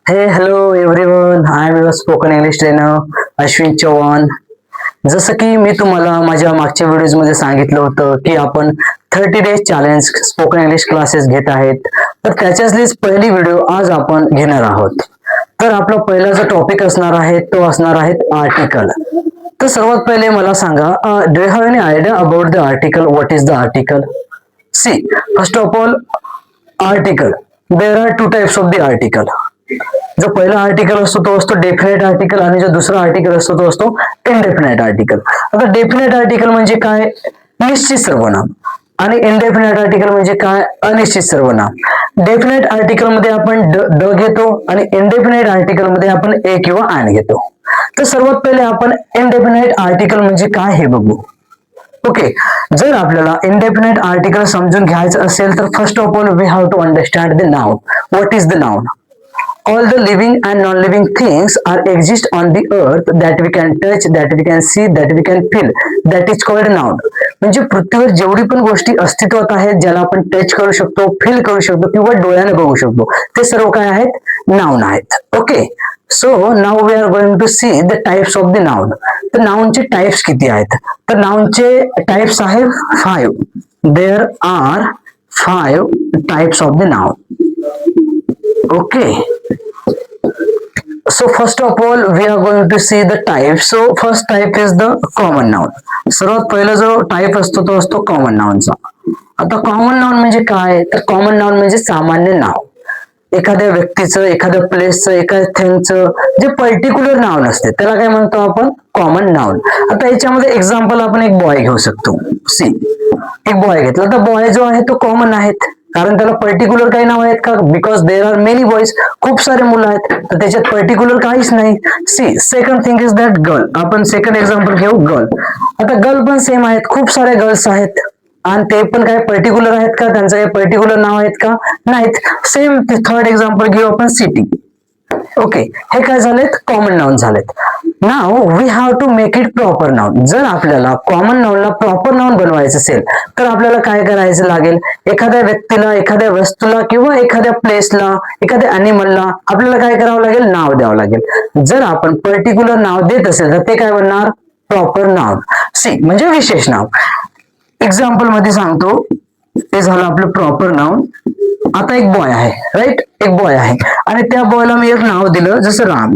Hello everyone. I am your spoken English trainer Ashwin Chavan. जसं की मी तुम्हाला माझ्या मागच्या व्हिडिओज मध्ये सांगितलं होतं की आपण 30 days challenge spoken English classes घेत आहेत. तर त्याच्यातलीच पहिली व्हिडिओ आज आपण घेणार आहोत. तर आपला पहिला जो टॉपिक असणार आहे तो असणार आहे आर्टिकल. तर सर्वात पहिले मला सांगा, do you have any idea about the article? What is the article? See, first of all article, there are two types of the article. जो पहिला आर्टिकल असतो तो असतो डेफिनेट आर्टिकल आणि जो दुसरा आर्टिकल असतो तो असतो इनडेफिनेट आर्टिकल. आता डेफिनेट आर्टिकल म्हणजे काय? निश्चित सर्वनाम. आणि इनडेफिनेट आर्टिकल म्हणजे काय? अनिश्चित सर्वनाम. डेफिनेट आर्टिकल मध्ये आपण द घेतो आणि इनडेफिनेट आर्टिकल मध्ये आपण ए किंवा आन घेतो. तर सर्वात पहिले आपण इनडेफिनेट आर्टिकल म्हणजे काय हे बघू. ओके, जर आपल्याला इनडेफिनेट आर्टिकल समजून घ्यायचं असेल तर first of all we have to understand the noun. What is the noun? All the living and non-living things are exist on the earth that we can touch, that we can see, that we can feel. That is called noun. म्हणजे पृथ्वीवर जेवढी पण गोष्टी अस्तित्वात आहेत ज्याला आपण touch करू शकतो, फील करू शकतो किंवा डोळ्याने बघू शकतो, ते सर्व काय आहेत? नाउन आहेत. Okay, so now we are going to see the types of the noun. तर नाउनचे टाइप्स किती आहेत? तर नाउनचे टाइप्स आहेत 5. There are 5 types of the noun. Okay, so first of all we are going to see the type. So first type is the common noun. सर्वात पहिला जो टाइप असतो तो असतो कॉमन नाउनचा. आता कॉमन नाउन म्हणजे काय? तर कॉमन नाउन म्हणजे सामान्य नाव. एखाद्या व्यक्तीचं, एखाद्या प्लेसचं, एखाद्या थिंगचं जे पर्टिक्युलर नाव नसते त्याला काय म्हणतो आपण? Common noun. आता याच्यामध्ये एक्झाम्पल आपण एक बॉय घेऊ शकतो. सी, एक बॉय घेतला तर बॉय जो आहे तो कॉमन आहेत, कारण त्याला पर्टिक्युलर काही नाव आहेत का? Because there are many boys, खूप सारे मुलं आहेत तर त्याच्यात पर्टिक्युलर काहीच नाही. See, second thing is that girl. आपण सेकंड एक्झाम्पल घेऊ गर्ल. आता गर्ल पण सेम आहेत, खूप सारे गर्ल्स आहेत आणि ते पण काय पर्टिक्युलर आहेत का? त्यांचं काही पर्टिक्युलर नाव आहेत का? नाहीत. सेम थर्ड एक्झाम्पल घेऊ आपण सिटी. ओके, हे काय झालेत? कॉमन नाउन झालेत. Now we have to make it proper noun. जर आपल्याला कॉमन नाउनला प्रॉपर नाउन बनवायचं असेल तर आपल्याला काय करायचं लागेल? एखाद्या व्यक्तीला, एखाद्या वस्तूला किंवा एखाद्या प्लेसला, एखाद्या अॅनिमलला आपल्याला काय करावं लागेल? नाव द्यावं लागेल. जर आपण पर्टिक्युलर नाव देत असेल तर ते काय बनणार? Proper noun. सी म्हणजे विशेष नाव. एक्झाम्पल मध्ये सांगतो, ते झालं आपलं प्रॉपर नाउन. आता एक बॉय आहे, राईट? एक बॉय आहे आणि त्या बॉयला मी एक नाव दिलं जसं राम.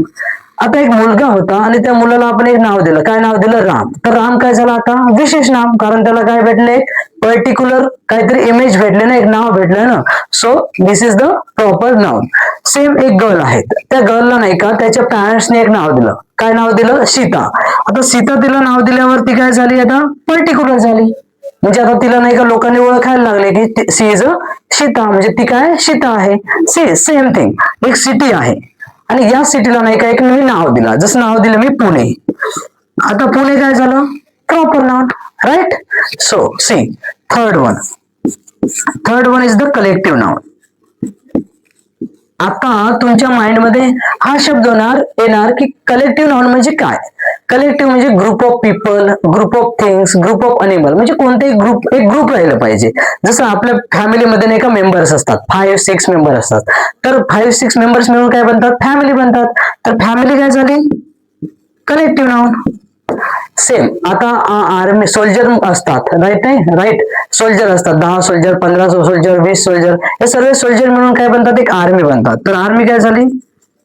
आता एक मुलगा होता आणि त्या मुलाला आपण एक नाव दिलं. काय नाव दिलं? राम. तर राम काय झाला आता? विशेष नाम, कारण त्याला काय भेटले? पर्टिक्युलर काहीतरी इमेज भेटले ना, एक नाव भेटलं ना. So this is the proper noun. Same एक गर्ल आहे, त्या गर्लला नाही का त्याच्या पॅरेंट्सने एक नाव दिलं. काय नाव दिलं? सीता. आता सीता तिला नाव दिल्यावरती काय झाली? आता पर्टिक्युलर झाली. म्हणजे आता तिला नाही का लोकांनी ओळखायला लागले की सी इज अ सीता, म्हणजे ती काय? सीता आहे. सी, सेम थिंग, एक सिटी आहे आणि या सिटीला नाही का एक मी नाव दिला. जसं नाव दिलं मी पुणे. आता पुणे काय झालं? Proper noun, right? So see, third one is the collective noun. आता तुमच्या माइंड मध्ये हा शब्द येणार की कलेक्टिव्ह नाउन म्हणजे काय? कलेक्टिव्ह म्हणजे group of people, group of things, group of animal, म्हणजे कोणतेही ग्रुप, एक ग्रुप राहिलं पाहिजे. जसं आपल्या फॅमिलीमध्ये नाही का मेंबर्स असतात, 5-6 मेंबर असतात, तर 5-6 मेंबर्स मिळून काय बनतात? फॅमिली बनतात. तर फॅमिली काय झाली? Collective noun. सेम आता आर्मी सोल्जर असतात, राईट? नाही, राईट? सोल्जर असतात, 10 सोल्जर, 15 सोल्जर, 20 सोल्जर, हे सर्व सोल्जर मिळून काय बनतात? एक आर्मी बनतात. तर आर्मी काय झाली?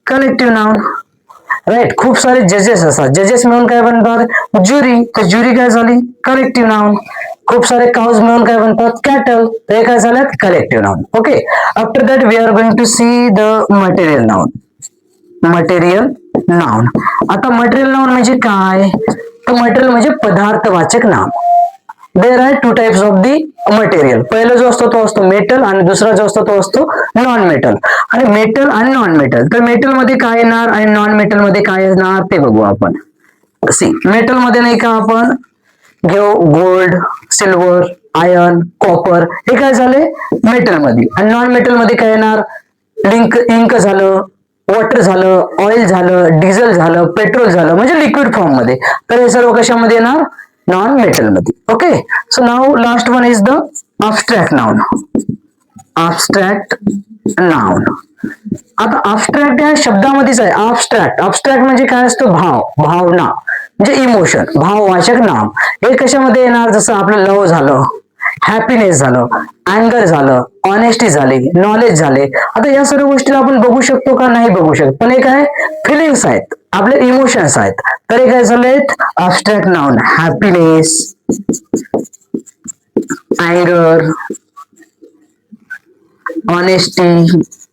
Collective noun, right? खूप सारे जजेस असतात, जजेस मिळून काय बनतात? ज्युरी. तर ज्युरी काय झाली? Collective noun. खूप सारे काउज मिळून काय बनतात? कॅटल. तर हे काय झालं? Collective noun. Okay, after that we are going to see the material noun. Material noun. आता मटेरियल नाउन म्हणजे काय? तर मटेरियल म्हणजे पदार्थवाचक नाम. There are 2 types of the material. पहिला जो असतो तो असतो मेटल आणि दुसरा जो असतो तो असतो नॉन मेटल. आणि मेटल आणि नॉन मेटल, तर मेटल मध्ये काय येणार आणि नॉन मेटल मध्ये काय येणार ते बघू आपण. सी, मेटल मध्ये नाही का आपण घेऊ गोल्ड, सिल्वर, आयर्न, कॉपर, हे काय झाले? मेटल मध्ये. आणि नॉन मेटल मध्ये काय येणार? इंक झालं, वॉटर झालं, ऑइल झालं, डिझेल झालं, पेट्रोल झालं, म्हणजे लिक्विड फॉर्म मध्ये. तर हे सर्व कशामध्ये येणार? नॉन मेटल मध्ये. Okay, so now last one is the abstract noun. abstract noun. आता abstract या शब्दामध्येच आहे. abstract म्हणजे काय असतो? भाव, भावना म्हणजे इमोशन, भाववाचक नाम. हे कशामध्ये येणार? जसं आपलं लव झालं, हॅपीनेस झालं, अँगर झालं, ऑनेस्टी झाली, नॉलेज झाले. आता या सर्व गोष्टीला आपण बघू शकतो का? नाही बघू शकतो. पण हे काय? फिलिंग्स आहेत, आपले इमोशन्स आहेत. तर हे काय झालेत? abstract noun. हॅपीनेस, अँगर,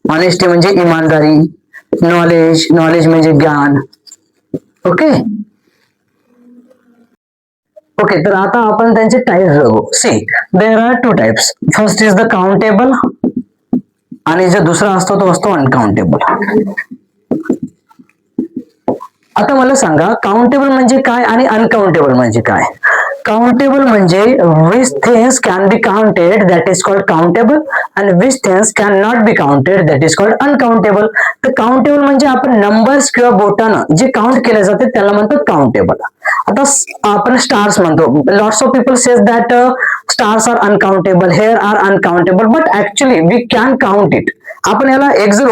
ऑनेस्टी म्हणजे इमानदारी, नॉलेज म्हणजे ज्ञान. ओके, तर आता आपण त्यांचे टाइप्स बघू. See, there are two types. First is the countable आणि जो दुसरा असतो तो असतो अनकाउंटेबल. आता मला सांगा, काउंटेबल म्हणजे काय आणि अनकाउंटेबल म्हणजे काय? काउंटेबल म्हणजे which things can be counted, that is called countable, and which things can not be counted, that is called uncountable. तर काउंटेबल म्हणजे आपण नंबर्स किंवा बोटानं जे काउंट केले जाते त्याला म्हणतात काउंटेबल. आता आपण स्टार्स म्हणतो. Lots of people says that stars are uncountable, hair are uncountable, but actually we can count it. आपण याला एक जर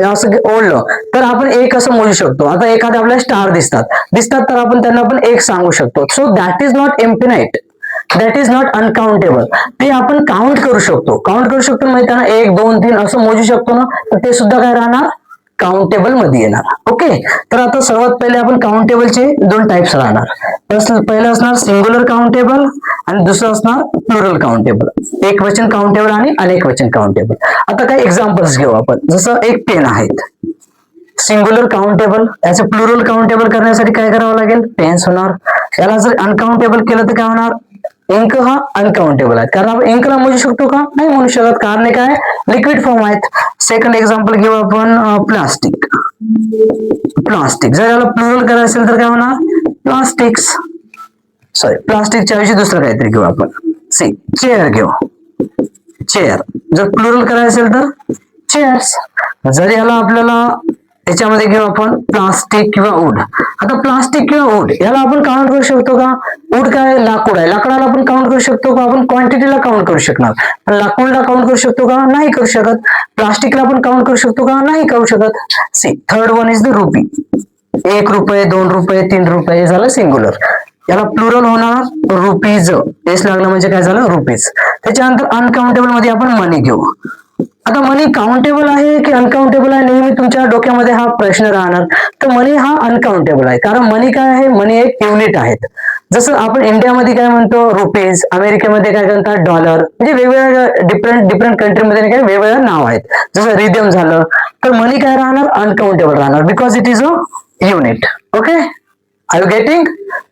असं ओढलं तर आपण एक असं मोजू शकतो. आता एखाद्या आपल्याला स्टार दिसतात तर आपण त्यांना पण एक सांगू शकतो. So that is not infinite, that is not uncountable. ते आपण काउंट करू शकतो म्हणजे त्यांना 1, 2, 3 असं मोजू शकतो ना, तर ते सुद्धा काय राहणार? काउंटेबल मध्ये येणार. ओके, तर आता सर्वात पहिले आपण काउंटेबलचे 2 टाइप्स राहणार. पहिलं असणार सिंग्युलर काउंटेबल आणि दुसरं असणार प्लुरल काउंटेबल. एक वचन काउंटेबल आणि अनेक वचन काउंटेबल. आता काही एक्झाम्पल्स घेऊ आपण. जसं एक पेन आहेत, सिंग्युलर काउंटेबल. याचं प्लुरल काउंटेबल करण्यासाठी काय करावं लागेल? टेन्स होणार. याला जर अनकाउंटेबल केलं तर काय होणार? इंक हा अनकाउंटेबल आहे, कारण आपण इंकला मोजू शकतो का? नाही म्हणू शकत, कारण काय? लिक्विड फॉर्म आहेत. सेकंड एक्झाम्पल घेऊ आपण प्लास्टिक. जर याला प्लुरल करायचं असेल तर काय होणार? प्लास्टिक्स. प्लास्टिकच्या ऐवजी दुसरं काहीतरी घेऊ आपण. सी, चेअर घेऊ. चेअर जर प्लुरल करायचं असेल तर चेअर्स. जर याला आपल्याला याच्यामध्ये घेऊ आपण प्लास्टिक किंवा वूड. आता प्लास्टिक किंवा वूड याला आपण काउंट करू शकतो का? वूड काय? लाकूड आहे. लाकडाला आपण काउंट करू शकतो का? आपण क्वांटिटीला काउंट करू शकणार. पण लाकूडला काउंट करू शकतो का? नाही करू शकत. प्लास्टिकला आपण काउंट करू शकतो का? नाही करू शकत. See, third one is the rupee. 1 रुपये, 2 रुपये, 3 रुपये झालं सिंग्युलर. याला प्लुरल होणार रुपीज. एस लागलं म्हणजे काय झालं? रुपीज. त्याच्यानंतर अनकाउंटेबल मध्ये आपण मनी घेऊ. आता मनी काउंटेबल आहे की अनकाउंटेबल आहे? नेहमी तुमच्या डोक्यामध्ये हा प्रश्न राहणार. तर मनी हा अनकाउंटेबल आहे, कारण मनी काय आहे? मनी एक युनिट आहेत. जसं आपण इंडियामध्ये काय म्हणतो? रुपीज. अमेरिकेमध्ये काय म्हणतात? डॉलर. म्हणजे वेगवेगळ्या डिफरंट कंट्रीमध्ये काय वेगवेगळं नाव आहेत. जसं रिदम झालं. तर मनी काय राहणार? अनकाउंटेबल राहणार, because it is a unit. Okay, are you getting?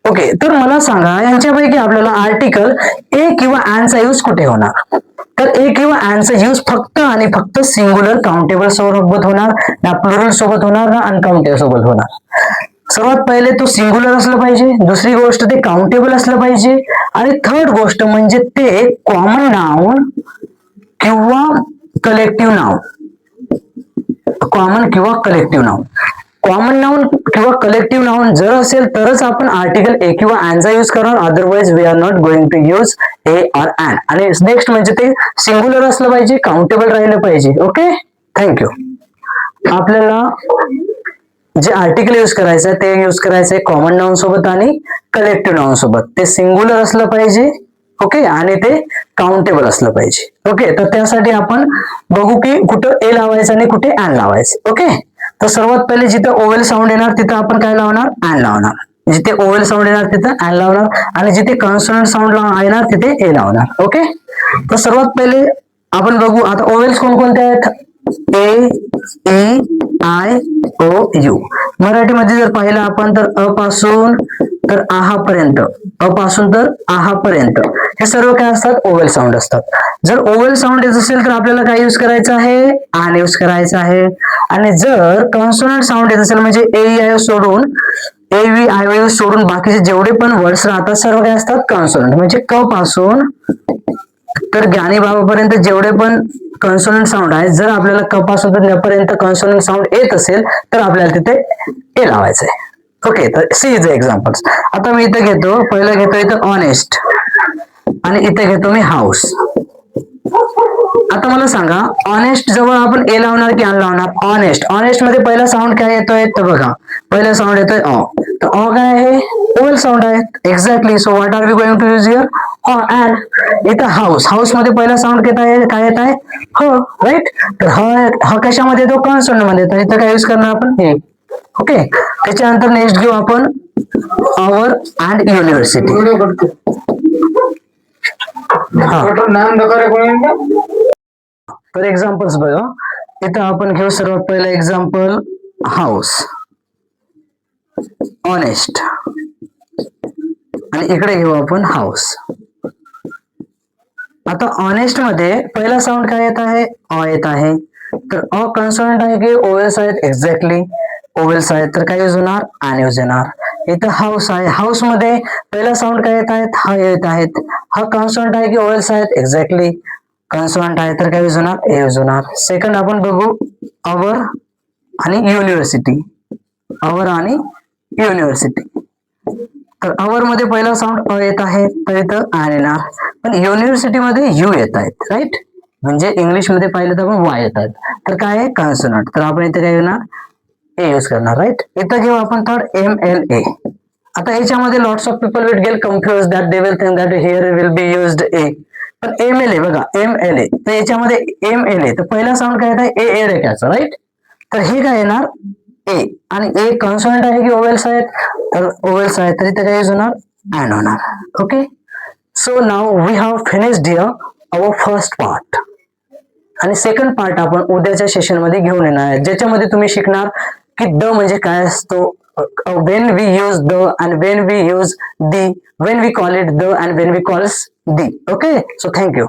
Okay, तर मला सांगा, यांच्यापैकी आपल्याला आर्टिकल ए किंवा चा यूज कुठे होणार? तर ए किंवा चा यूज फक्त आणि फक्त सिंग्युलर काउंटेबल सोबत होणार, ना प्लुरल सोबत होणार, ना अनकाउंटेबल सोबत होणार. सर्वात पहिले तो सिंग्युलर असलं पाहिजे, दुसरी गोष्ट ते काउंटेबल असलं पाहिजे, आणि थर्ड गोष्ट म्हणजे ते कॉमन नाउन किंवा कलेक्टिव्ह नाउन. कॉमन किंवा कलेक्टिव्ह नाउन. कॉमन नाउन किंवा कलेक्टिव्ह नाउन जर असेल तरच आपण आर्टिकल ए किंवा चा यूज करणार, otherwise we are not going to use a or an. आणि नेक्स्ट म्हणजे ते सिंग्युलर असलं पाहिजे, काउंटेबल राहिलं पाहिजे. Okay, thank you. आपल्याला जे आर्टिकल यूज करायचं आहे ते यूज करायचं आहे कॉमन नाउन सोबत आणि कलेक्टिव्ह नाउन सोबत. ते सिंग्युलर असलं पाहिजे, ओके, आणि ते काउंटेबल असलं पाहिजे. ओके, तर त्यासाठी आपण बघू की कुठं ए लावायचं आणि कुठे ॲन लावायचं. ओके, तर सर्वात पहिले जिथे ओवेल साऊंड येणार तिथं आपण काय लावणार? ॲन लावणार. जिथे ओवेल साऊंड येणार तिथं ॲन लावणार, आणि जिथे कॉन्सोनंट साऊंड येणार तिथे ए लावणार. ओके, तर सर्वात पहिले आपण बघू आता ओवेल्स कोणकोणते आहेत? ए, ई, आय, ओ, यू. मराठीमध्ये जर पाहिलं आपण तर अ पासून तर आहापर्यंत, अपासून तर आहापर्यंत हे सर्व काय असतात? ओवेल साऊंड असतात. जर ओवेल साऊंड येत असेल तर आपल्याला काय यूज करायचं आहे? ॲन यूज करायचं आहे. आणि जर कॉन्सोनंट साऊंड येत असेल म्हणजे ए, आय सोडून, ए, व्ही, आय, ओ सोडून बाकीचे जेवढे पण वर्ड्स राहतात सर्व काय असतात? कॉन्सोनंट. म्हणजे क पासून तर ज्ञानी बाबापर्यंत जेवढे पण कॉन्सोनंट साऊंड आहेत, जर आपल्याला क पासून तर न्या पर्यंत कॉन्सोनंट साऊंड येत असेल तर आपल्याला तिथे ए लावायचं आहे. ओके, तर सी इज एक्झाम्पल्स. आता मी इथे घेतो, पहिलं घेतो इथं ऑनेस्ट, आणि इथे घेतो मी हाऊस. आता मला सांगा, ऑनेस्ट जवळ आपण ए लावणार की अन लावणार? ऑनेस्ट. ऑनेस्ट मध्ये पहिला साऊंड काय येतोय तर बघा, पहिला साऊंड येतोय अ. तर अ काय आहे? ओवेल साऊंड आहे. Exactly. So what are we going to use here? An. इथं हाऊस. हाऊस मध्ये पहिला साऊंड काय येत आहे? ह. राईट. तर ह कशामध्ये येतो? कॉन्सोनंट मध्ये येतो. इथं काय यूज करणार आपण? हे. ओके. त्याच्यानंतर नेक्स्ट घेऊ आपण आवर अँड युनिव्हर्सिटी. तर एक्झाम्पल्स बघा, इथं आपण घेऊ सर्वात पहिलं एक्झाम्पल हाऊस, ऑनेस्ट, आणि इकडे घेऊ आपण हाऊस. आता ऑनेस्ट मध्ये पहिला साऊंड काय येत आहे? अ येत आहे. तर अ कॉन्सोनंट आहे की ओवेल्स आहेत? एक्झॅक्टली ओवेल्स आहेत. तर काय यूज होणार? अन यूज होणार. इथं हाऊस आहे. हाऊस मध्ये पहिला साऊंड काय येत आहेत? ह येत आहेत. हा कॉन्सोनंट आहे की ओवेल्स आहेत? एक्झॅक्टली कॉन्सोनंट आहे. तर काय यूज होणार? ए यूज होणार. सेकंड आपण बघू अवर आणि युनिव्हर्सिटी. अवर आणि युनिव्हर्सिटी. तर अवर मध्ये पहिला साऊंड अ येत आहे, तर इथं अन येणार. पण युनिव्हर्सिटी मध्ये यू येत आहेत. राईट. म्हणजे इंग्लिश मध्ये पाहिलं तर आपण वाय येत आहेत. तर काय आहे? कॉन्सोनंट. तर आपण इथे काय येणार? ए यूज करणार. राईट. इथं घेऊ आपण थर्ड MLA. आता याच्यामध्ये lots of people will get confuse that they will think that here will be used A. पण MLA बघा, MLA. तर याच्यामध्ये MLA तर पहिला साऊंड काय येत आहे? ए रेखाचा. राईट. तर हे काय येणार? ए. आणि ए कॉन्सोनंट आहे की ओवेल्स आहेत? तर ओवेल्स आहेत. तर इथे काय यूज होणार? अँड होणार. Okay. So now we have finished here our first part. आणि सेकंड पार्ट आपण उद्याच्या सेशन मध्ये घेऊन येणार आहे, ज्याच्यामध्ये तुम्ही शिकणार की द म्हणजे काय असतो, when we use the and when we use the, when we call it the and when we calls the. Okay, so thank you.